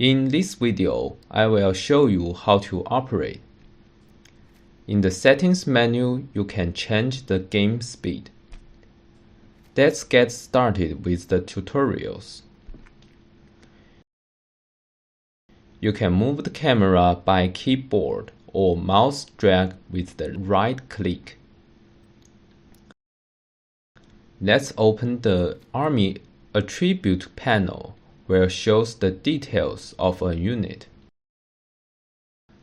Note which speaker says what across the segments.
Speaker 1: In this video, I will show you how to operate. In the settings menu, you can change the game speed. Let's get started with the tutorials. You can move the camera by keyboard or mouse drag with the right click. Let's open the Army Attribute panel, where it shows the details of a unit.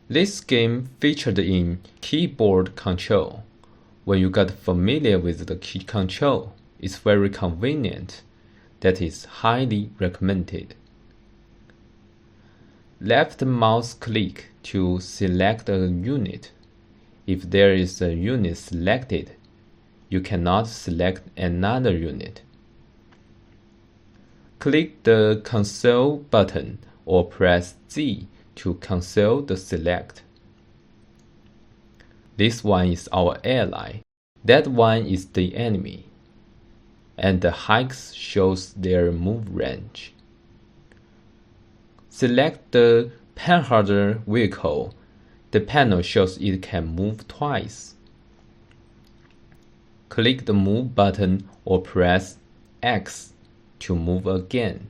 Speaker 1: This game featured in keyboard control. When you get familiar with the key control, it's very convenient. That is highly recommended. Left mouse click to select a unit. If there is a unit selected, you cannot select another unit. Click the Cancel button or press Z to cancel the select. This one is our ally. That one is the enemy. And the hikes shows their move range. Select the Panzer vehicle. The panel shows it can move twice. Click the Move button or press X to move again.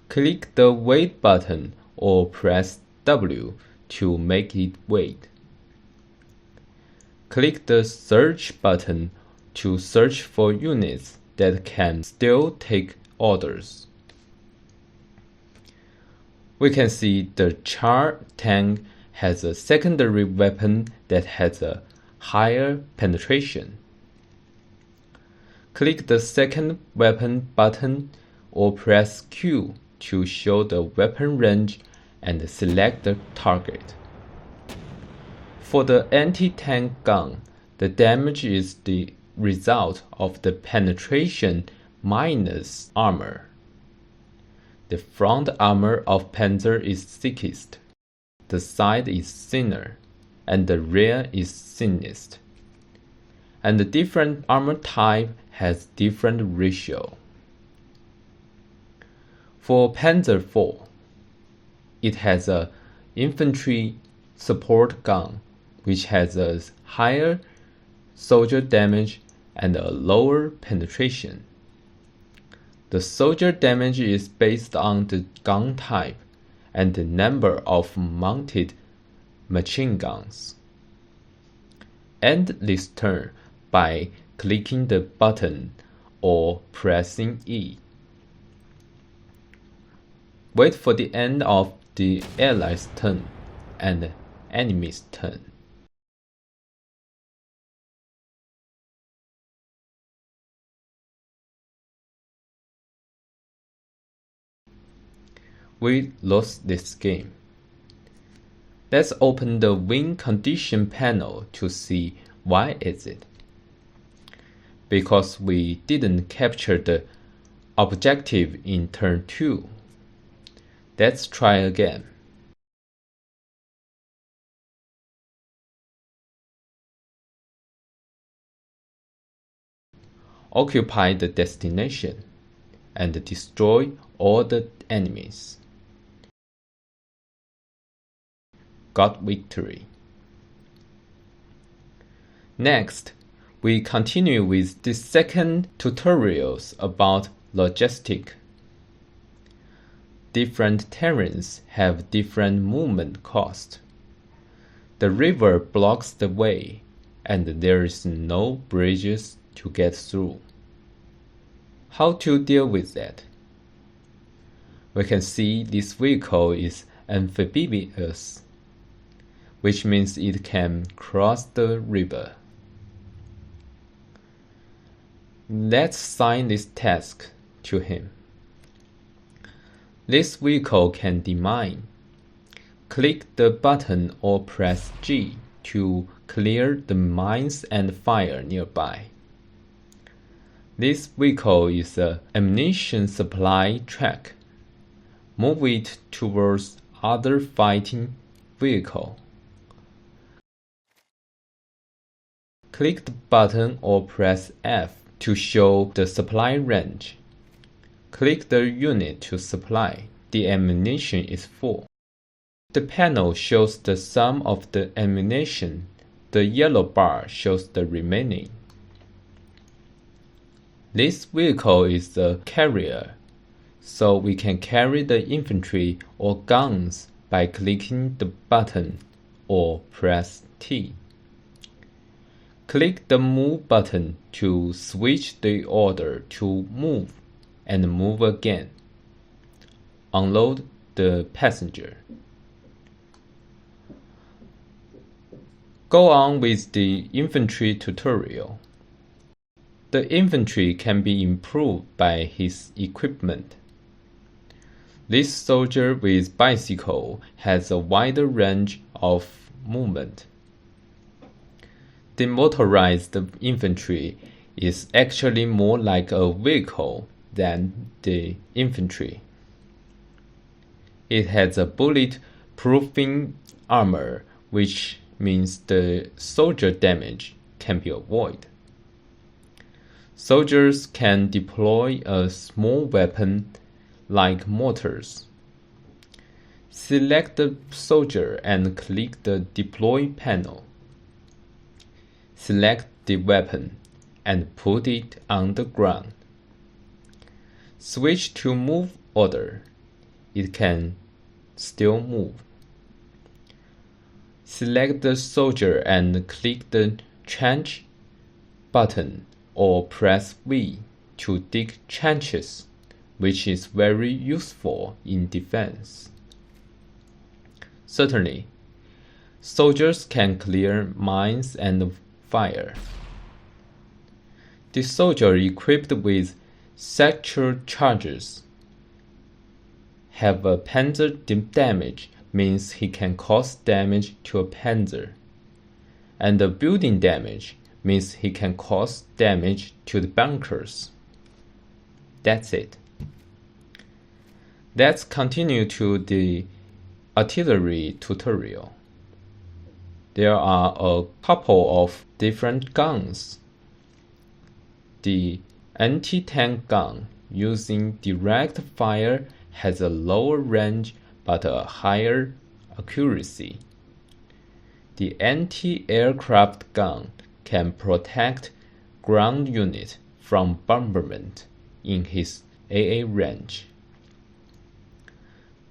Speaker 1: Click the Wait button or press W to make it wait. Click the Search button to search for units that can still take orders. We can see the Char tank has a secondary weapon that has a higher penetration. Click the second weapon button or press Q to show the weapon range and select the target. For the anti-tank gun, the damage is the result of the penetration minus armor. The front armor of Panzer is thickest, the side is thinner, and the rear is thinnest. And the different armor type has different ratio. For Panzer IV, it has a infantry support gun, which has a higher soldier damage and a lower penetration. The soldier damage is based on the gun type and the number of mounted machine guns. End this turn by clicking the button or pressing E. Wait for the end of the ally's turn and enemy's turn. We lost this game. Let's open the win condition panel to see why is it. Because we didn't capture the objective in turn 2. Let's try again. Occupy the destination and destroy all the enemies. Got victory. Next, we continue with the second tutorials about logistic. Different terrains have different movement cost. The river blocks the way, and there is no bridges to get through. How to deal with that? We can see this vehicle is amphibious, which means it can cross the river. Let's assign this task to him. This vehicle can demine. Click the button or press G to clear the mines and fire nearby. This vehicle is an ammunition supply truck. Move it towards other fighting vehicle. Click the button or press F to show the supply range. Click the unit to supply. the ammunition is full. The panel shows the sum of the ammunition. The yellow bar shows the remaining. This vehicle is a carrier, so we can carry the infantry or guns by clicking the button or press T. Click the Move button to switch the order to Move and move again. Unload the passenger. Go on with the infantry tutorial. The infantry can be improved by his equipment. This soldier with bicycle has a wider range of movement. The motorized infantry is actually more like a vehicle than the infantry. It has a bullet-proofing armor, which means the soldier damage can be avoided. Soldiers can deploy a small weapon like mortars. Select the soldier and click the Deploy panel. Select the weapon and put it on the ground. Switch to Move order. It can still move. Select the soldier and click the Trench button or press V to dig trenches, which is very useful in defense. Certainly, soldiers can clear mines and fire. The soldier equipped with satchel charges have a panzer damage, means he can cause damage to a panzer, and the building damage means he can cause damage to the bunkers. That's it. Let's continue to the artillery tutorial. There are a couple of different guns. The anti-tank gun using direct fire has a lower range but a higher accuracy. The anti-aircraft gun can protect ground unit from bombardment in his AA range.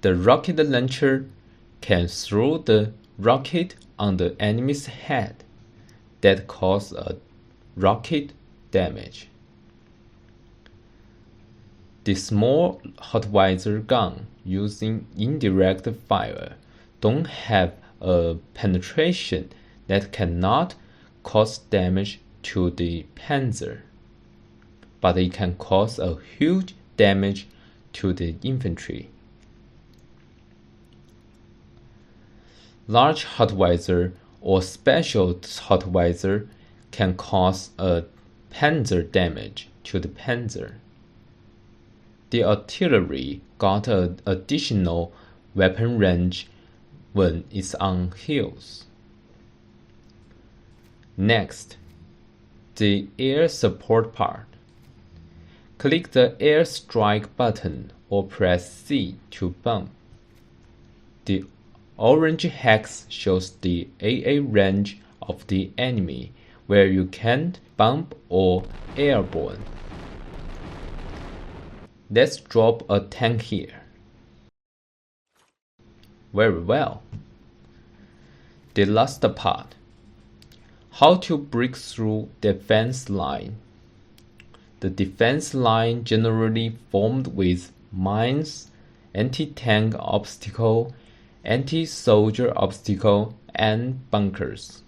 Speaker 1: The rocket launcher can throw the rocket on the enemy's head that cause a rocket damage. The small hotwire gun using indirect fire don't have a penetration that cannot cause damage to the panzer, but it can cause a huge damage to the infantry. Large hotwire or special hotwire can cause a panzer damage to the panzer. The artillery got an additional weapon range when it's on hills. Next, the air support part. Click the air strike button or press C to bump. The orange hex shows the AA range of the enemy where you can't bump or airborne. Let's drop a tank here. Very well. The last part. How to break through defense line. The defense line generally formed with mines, anti-tank obstacle, anti-soldier obstacle, and bunkers.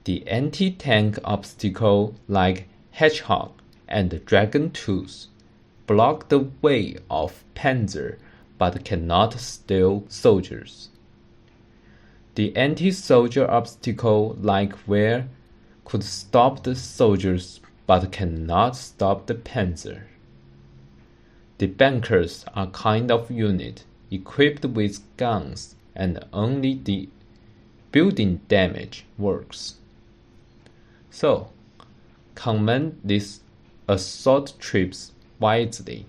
Speaker 1: The anti-tank obstacle like hedgehog and dragon tooth block the way of panzer but cannot steal soldiers. The anti-soldier obstacle like where could stop the soldiers but cannot stop the panzer. The bunkers are kind of unit equipped with guns and only the building damage works. So, command these assault troops wisely.